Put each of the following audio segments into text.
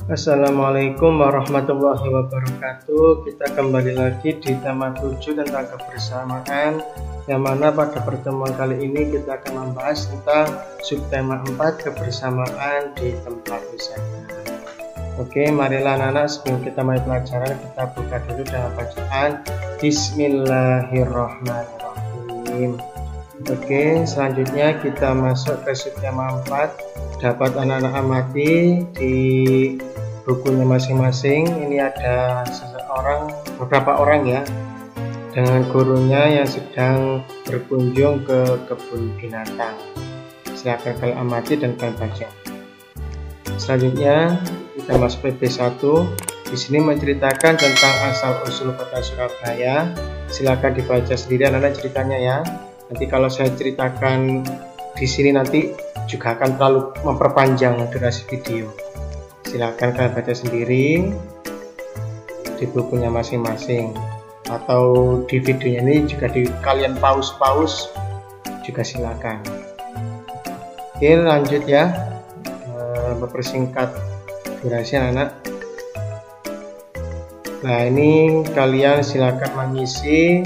Assalamualaikum warahmatullahi wabarakatuh. Kita kembali lagi di tema 7 tentang kebersamaan, yang mana pada pertemuan kali ini kita akan membahas tentang subtema 4, kebersamaan di tempat wisata. Oke, marilah anak-anak, sebelum kita mulai pelajaran, kita buka dulu dengan bacaan Bismillahirrahmanirrahim. Oke, selanjutnya kita masuk ke subtema 4. Dapat anak-anak amati di bukunya masing-masing. Ini ada beberapa orang ya, dengan gurunya yang sedang berkunjung ke kebun binatang. Silakan kalian amati dan kalian baca. Selanjutnya kita masuk PB1. Di sini menceritakan tentang asal-usul kota Surabaya. Silakan dibaca sendiri anak-anak ceritanya ya. Nanti kalau saya ceritakan di sini nanti juga akan terlalu memperpanjang durasi video. Silakan kalian baca sendiri di bukunya masing-masing, atau di videonya ini juga kalian pause juga silakan. Oke, lanjut ya, mempersingkat durasi anak-anak. Nah, ini kalian silakan mengisi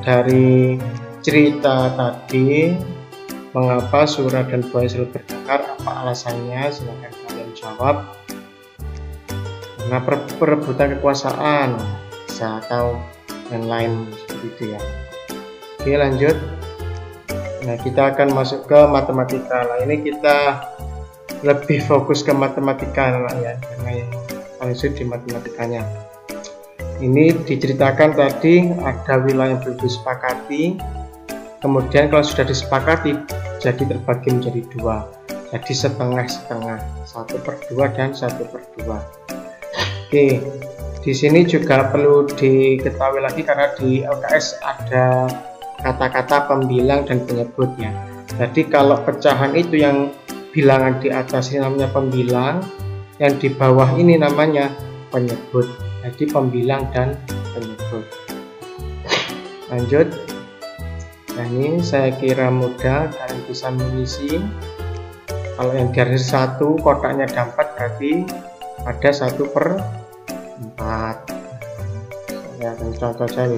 dari cerita tadi, mengapa Sura dan Buaya selalu bertengkar, apa alasannya, silakan kalian jawab. Karena perebutan kekuasaan bisa, atau yang lain seperti itu ya. Oke, lanjut. Nah, kita akan masuk ke matematika. Nah, ini kita lebih fokus ke matematika ya, karena yang paling sulit di matematikanya. Ini diceritakan tadi ada wilayah yang belum disepakati, kemudian kalau sudah disepakati jadi terbagi menjadi dua, jadi setengah-setengah, 1/2 dan 1/2. Oke, di sini juga perlu diketahui lagi karena di LKS ada kata-kata pembilang dan penyebutnya. Jadi kalau pecahan itu yang bilangan di atas ini namanya pembilang, yang di bawah ini namanya penyebut. Jadi pembilang dan penyebut. Lanjut. Nah, ini saya kira mudah, kalian bisa mengisi. Kalau yang garis 1 kotaknya ada 4, berarti ada 1/4. Saya akan contoh saja.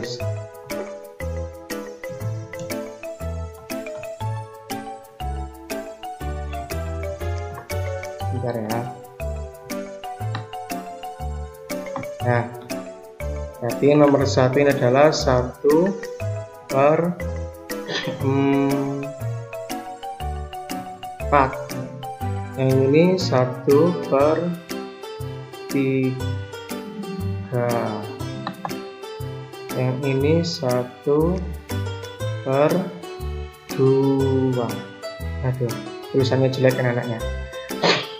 Bentar ya. Nah, berarti nomor 1 ini adalah 1/4. Yang ini 1/3. Yang ini 1/2. Aduh, tulisannya jelek kan anaknya.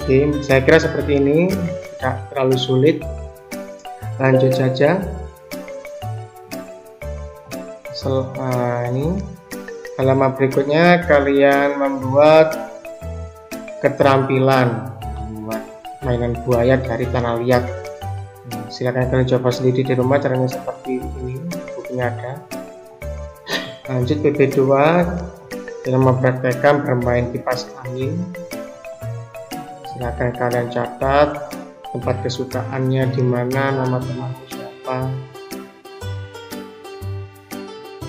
Oke, saya kira seperti ini, tidak terlalu sulit. Lanjut saja. Ini halaman berikutnya kalian membuat keterampilan membuat mainan buaya dari tanah liat. Silakan kalian coba sendiri di rumah, caranya seperti ini, bukunya ada. Lanjut PB2, dalam mempraktekkan bermain kipas angin. Silakan kalian catat tempat kesukaannya di mana, nama temanku siapa.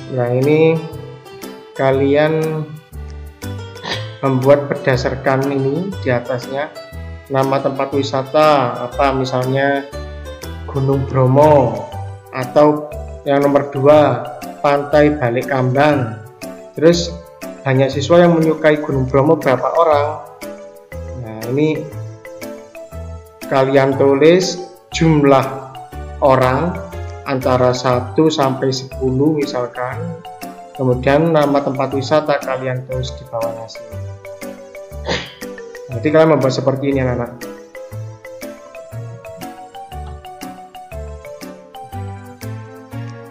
Nah, ini kalian membuat berdasarkan ini di atasnya nama tempat wisata apa, misalnya Gunung Bromo, atau yang nomor 2 Pantai Balik Kambang. Terus banyak siswa yang menyukai Gunung Bromo berapa orang. Nah, ini kalian tulis jumlah orang antara 1 sampai 10 misalkan. Kemudian nama tempat wisata kalian tulis di bawahnya sini. Nanti kalian membuat seperti ini anak-anak.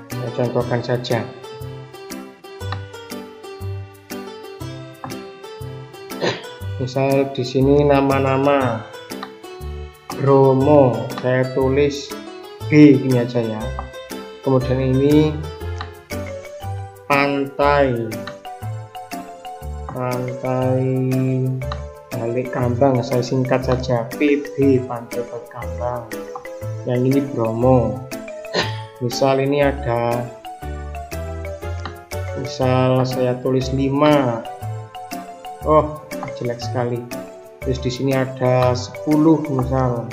Saya contohkan saja. Misal di sini nama-nama Bromo, saya tulis B ini aja ya. Kemudian ini pantai Balik Kambang, saya singkat saja PB, Pantai Balik Kambang. Yang ini Bromo. Misal ini ada, misal saya tulis 5. Oh, jelek sekali. Terus di sini ada 10 misal.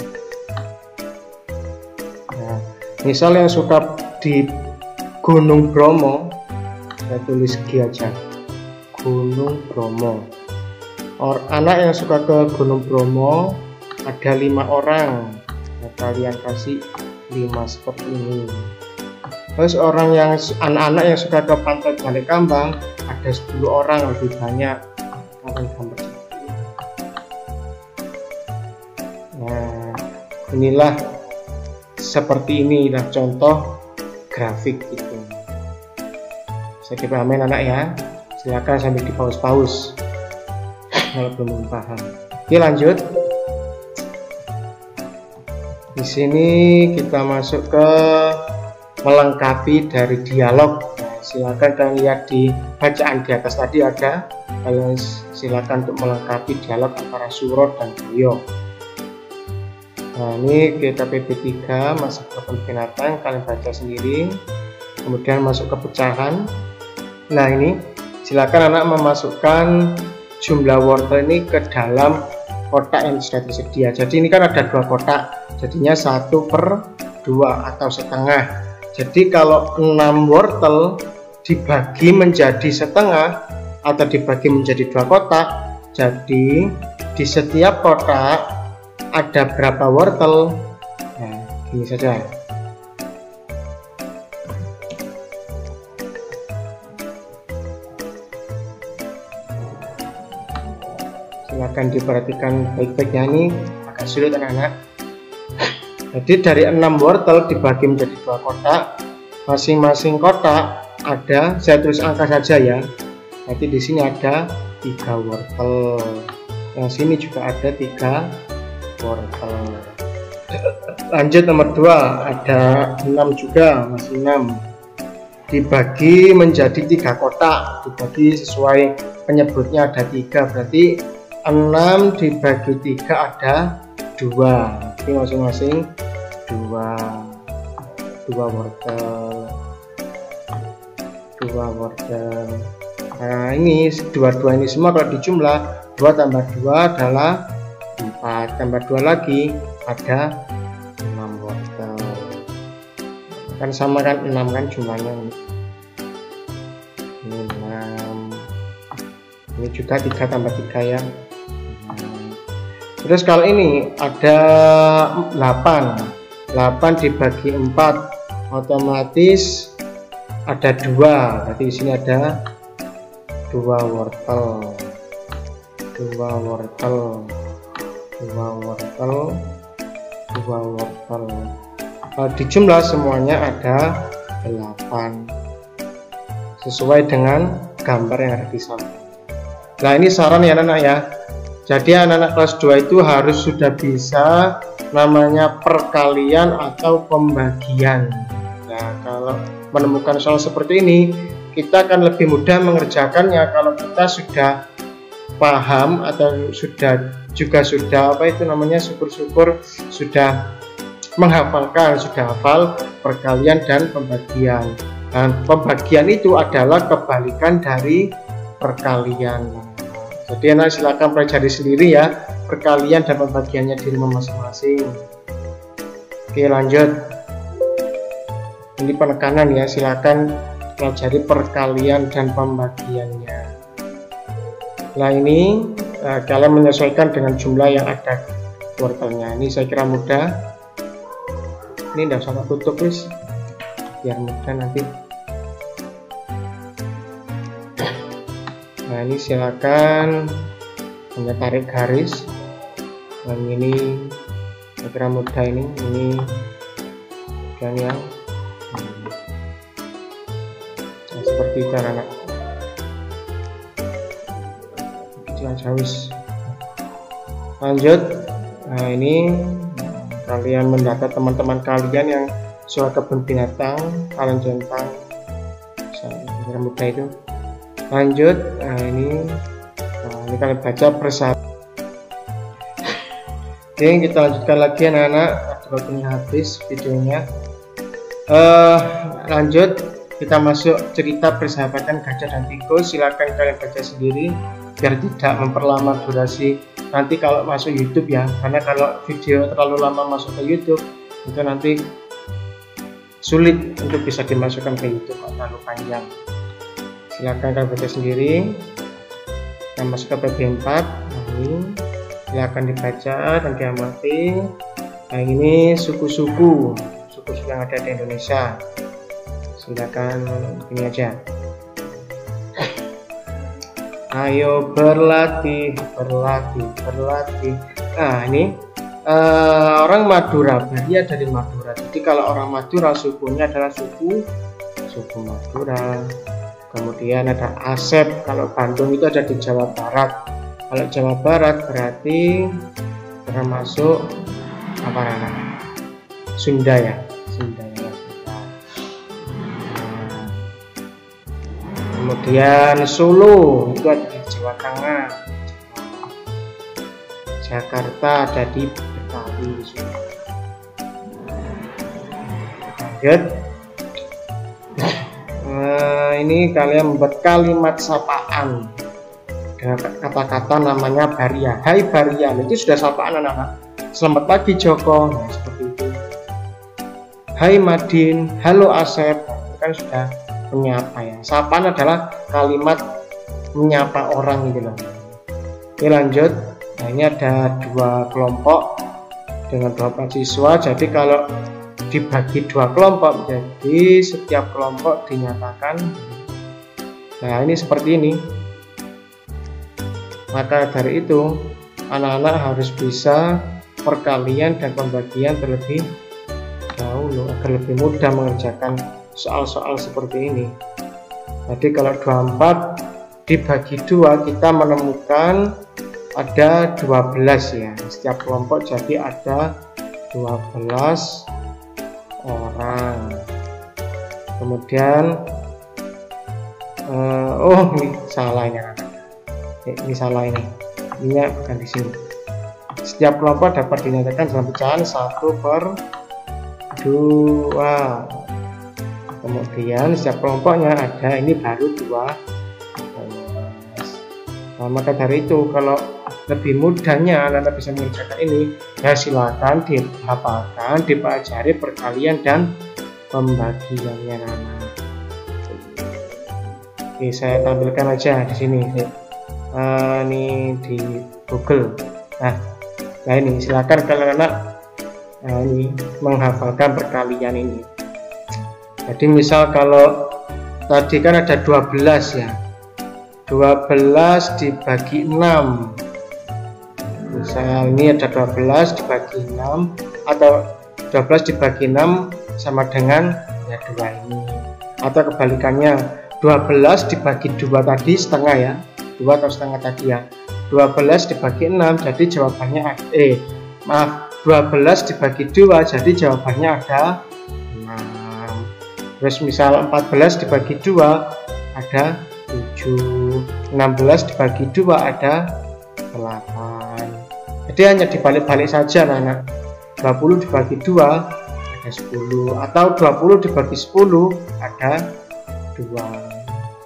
Nah, misal yang suka di Gunung Bromo, saya tulis G aja, Gunung Bromo. Anak yang suka ke Gunung Bromo ada 5 orang. Nah, kalian kasih 5 seperti ini. Terus anak-anak yang suka ke Pantai Balik Kambang ada 10 orang, lebih banyak. Kalian gambar seperti ini. Nah, inilah seperti inilah contoh grafik itu. Bisa dipahami anak ya, silakan sambil dipaus-paus kalau belum paham. Oke, lanjut. Di sini kita masuk ke melengkapi dari dialog. Nah, silakan kalian lihat di bacaan di atas tadi ada. Kalian silakan untuk melengkapi dialog antara Surot dan Boyo. Nah, ini kita PP3 masuk ke kebun binatang, kalian baca sendiri. Kemudian masuk ke pecahan. Nah, ini silakan anak memasukkan jumlah wortel ini ke dalam kotak yang sudah tersedia. Jadi ini kan ada 2 kotak, jadinya 1/2 atau setengah. Jadi kalau 6 wortel dibagi menjadi setengah atau dibagi menjadi 2 kotak, jadi di setiap kotak ada berapa wortel. Nah, gini saja. Silahkan diperhatikan baik-baik ya, ini agak sulit anak-anak. Jadi dari 6 wortel dibagi menjadi 2 kotak, masing-masing kotak ada, saya tulis angka saja ya. Nanti di sini ada 3 wortel, yang sini juga ada 3 wortel. Lanjut nomor 2, ada 6 juga, masih 6. Dibagi menjadi 3 kotak, dibagi sesuai penyebutnya ada 3, berarti 6 dibagi 3 ada 2. Jadi masing-masing 2 wortel. Nah, ini 2 ini semua kalau dijumlah 2 tambah 2 adalah 4, tambah 2 lagi ada 6 wortel. Kan sama kan, 6 kan jumlahnya. Ini 6. Ini juga 3 tambah 3 ya. Terus kalau ini ada 8 dibagi 4 otomatis ada 2, berarti di sini ada 2 wortel. Kalau dijumlah semuanya ada 8 sesuai dengan gambar yang ada di sana. Nah, ini saran ya anak-anak ya. Jadi anak-anak kelas 2 itu harus sudah bisa namanya perkalian atau pembagian. Nah, kalau menemukan soal seperti ini, kita akan lebih mudah mengerjakannya kalau kita sudah paham atau sudah syukur-syukur sudah menghafalkan, sudah hafal perkalian dan pembagian. Dan pembagian itu adalah kebalikan dari perkalian. Jadi anak silakan pelajari sendiri ya perkalian dan pembagiannya di rumah masing-masing. Oke, lanjut. Ini penekanan ya, silakan pelajari perkalian dan pembagiannya. Nah, ini kalian menyesuaikan dengan jumlah yang ada wortelnya. Ini saya kira mudah. Ini tidak usah tutup guys, biar mudah nanti. Nah, ini silakan hanya tarik garis. Dan ini saya kira mudah ini dan yang seperti itu anak-anak. Lanjut. Nah, ini kalian mendata teman-teman kalian yang suka kebun binatang, kalian centang saya mudah itu. Lanjut. Nah, ini kalian baca Oke, kita lanjutkan lagi anak-anak. Waktunya habis videonya. Lanjut, kita masuk cerita persahabatan gajah dan tikus. Silakan kalian baca sendiri biar tidak memperlama durasi nanti kalau masuk YouTube ya, karena kalau video terlalu lama masuk ke YouTube itu nanti sulit untuk bisa dimasukkan ke YouTube kalau terlalu panjang. Silakan kalian baca sendiri. Kita masuk ke PB4. Nah, ini silakan dibaca dan diamati. Nah, ini suku-suku yang ada di Indonesia. Silakan ini aja. Ayo berlatih. Nah, ini orang Madura, dia dari Madura. Jadi kalau orang Madura sukunya adalah suku Madura. Kemudian ada Asep. Kalau Bandung itu ada di Jawa Barat. Kalau Jawa Barat berarti termasuk apa namanya? Sunda ya. Kemudian Solo itu ada di Jawa Tengah. Jakarta ada di Betawi. Lanjut. Ini kalian membuat kalimat sapaan dengan kata-kata namanya Baria. Hai Baria, itu sudah sapaan anak-anak. Selamat pagi Joko, nah, seperti itu. Hai Madin, halo Asep, itu kan sudah menyapa ya. Sapaan adalah kalimat menyapa orang gitu loh. Oke, lanjut. Nah, ini ada 2 kelompok dengan 2 siswa. Jadi kalau dibagi 2 kelompok, jadi setiap kelompok dinyatakan. Nah, ini seperti ini. Maka dari itu anak-anak harus bisa perkalian dan pembagian terlebih dahulu agar lebih mudah mengerjakan soal-soal seperti ini. Jadi kalau 24 dibagi 2 kita menemukan ada 12 ya. Setiap kelompok jadi ada 12 orang. Kemudian ini salah ini anak. Ini salah ini. Ini bukan di sini. Setiap kelompok dapat dinyatakan dalam pecahan 1/2. Kemudian setiap kelompoknya ada ini baru 12. Nah, maka dari itu kalau lebih mudahnya Anda bisa mengerjakan ini, ya silakan dihafalkan, dipelajari perkalian dan pembagiannya Nana. Oke, saya tampilkan aja di sini. Ini di Google. Nah ini silakan kalian anak ini menghafalkan perkalian ini. Jadi misal kalau tadi kan ada 12 ya. 12 dibagi 6. Misal ini ada 12 dibagi 6 atau 12 dibagi 6 sama dengan ya 2 ini. Atau kebalikannya 12 dibagi 2 tadi setengah ya. 2 atau setengah tadi ya. 12 dibagi 6 jadi jawabannya 12 dibagi 2 jadi jawabannya ada 6. Terus misal 14 dibagi 2 ada 7. 16 dibagi 2 ada 8. Jadi hanya dibalik-balik saja anak. 20 dibagi 2 ada 10 atau 20 dibagi 10 ada 2.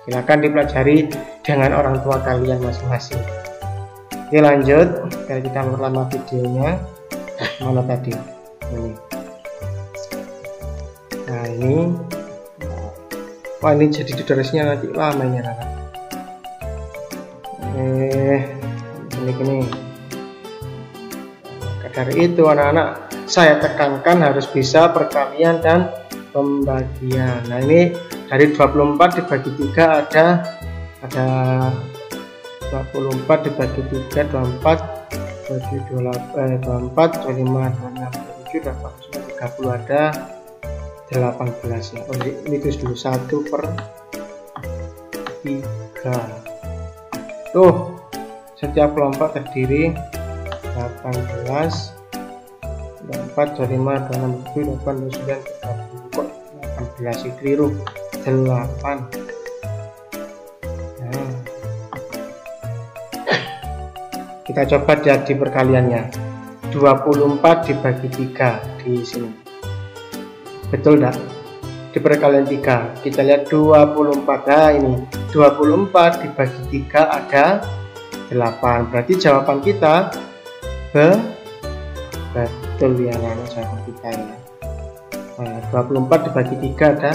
Silakan dipelajari dengan orang tua kalian masing-masing. Oke, lanjut. Biar kita memperlama videonya. Mana tadi? Ini. Nah, ini. Wah, ini jadi durasinya nanti lama ini anak. Ini. Dari itu anak-anak saya tekankan harus bisa perkalian dan pembagian. Nah, ini dari 24 dibagi 3 ada 24 dibagi 3 24 bagi 24 25 26 27 30 ada 18 ya. Ini tulis dulu 1/3. Tuh setiap kelompok terdiri 18 4 25 26 27 29 30 kok 18 sih keliru 8. Kita coba jadi perkaliannya. 24 dibagi 3 di sini. Betul enggak? Di perkalian 3. Kita lihat 24. Nah, ini 24 dibagi 3 ada 8. Berarti jawaban kita betul ya, jawaban kita ya. Nah, 24 dibagi 3 ada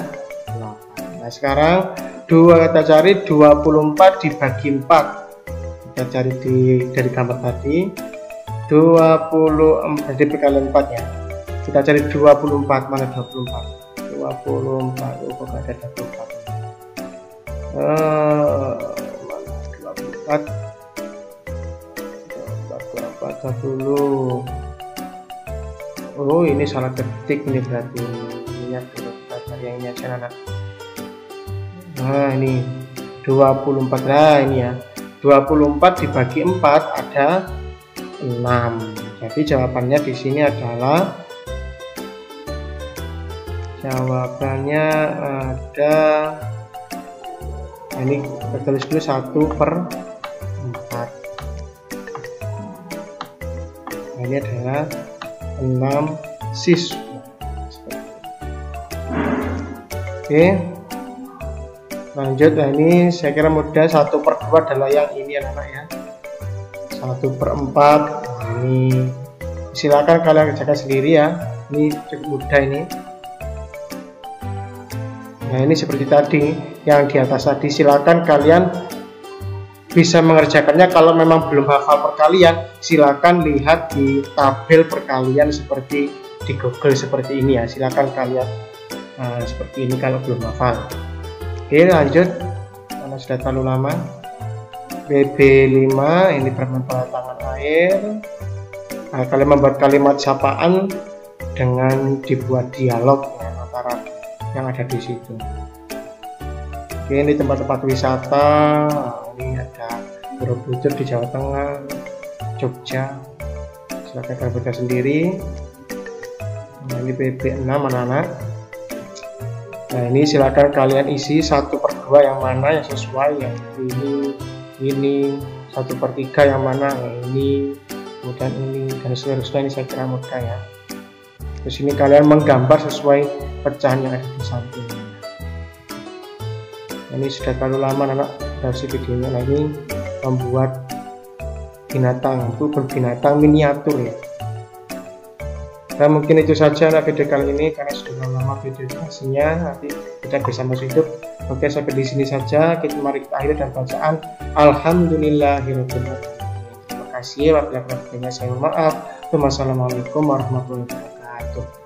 8. Nah, sekarang kita cari 24 dibagi 4. Kita cari dari gambar tadi. 24 di perkalian 4 ya. Kita cari 24, mana 24? 24, kok gak ada 24? Mana 24? Baca dulu. Oh, ini salah ketik ini berarti. Lihat dulu, kita cari yang ini aja anak. Nah, ini 24. Nah, ini ya. 24 dibagi 4 ada 6. Jadi jawabannya di sini adalah ada, nah ini kita tulis dulu 1/4. Nah, ini adalah 6 siswa. Oke, lanjut. Nah, ini saya kira mudah. 1/2 adalah yang ini anak-anak ya. 1/4. Ini silakan kalian kerjakan sendiri ya. Ini cukup mudah ini. Nah, ini seperti tadi yang di atas tadi, silakan kalian bisa mengerjakannya. Kalau memang belum hafal perkalian, silakan lihat di tabel perkalian seperti di Google seperti ini ya. Silakan kalian seperti ini kalau belum hafal. Oke, lanjut karena sudah terlalu lama. BB5 ini bermain pada tangan air. Nah, kalian membuat kalimat sapaan dengan dibuat dialog ya, antara yang ada di situ. Oke, ini tempat-tempat wisata. Ini ada Borobudur di Jawa Tengah, Jogja. Silakan kalian baca sendiri. Nah, ini BB6 anak-anak. Nah, ini silakan kalian isi 1/2 yang mana yang sesuai ya. Ini 1/3 yang mana ini, kemudian ini dan seterusnya. Ini saya kira mudah ya. Terus ini kalian menggambar sesuai pecahan yang ada di samping. Ini sudah terlalu lama anak versi videonya. Nah, ini membuat binatang, itu berbinatang miniatur ya. Dan mungkin itu saja video kali ini karena sudah lama video hasilnya. Nanti kita bisa masuk hidup. Oke, sampai di sini saja. Mari kita akhiri dan bacaan Alhamdulillahirobbilalamin. Terima kasih. Wabillahi taufiq. Saya mohon maaf. Wassalamualaikum warahmatullahi wabarakatuh.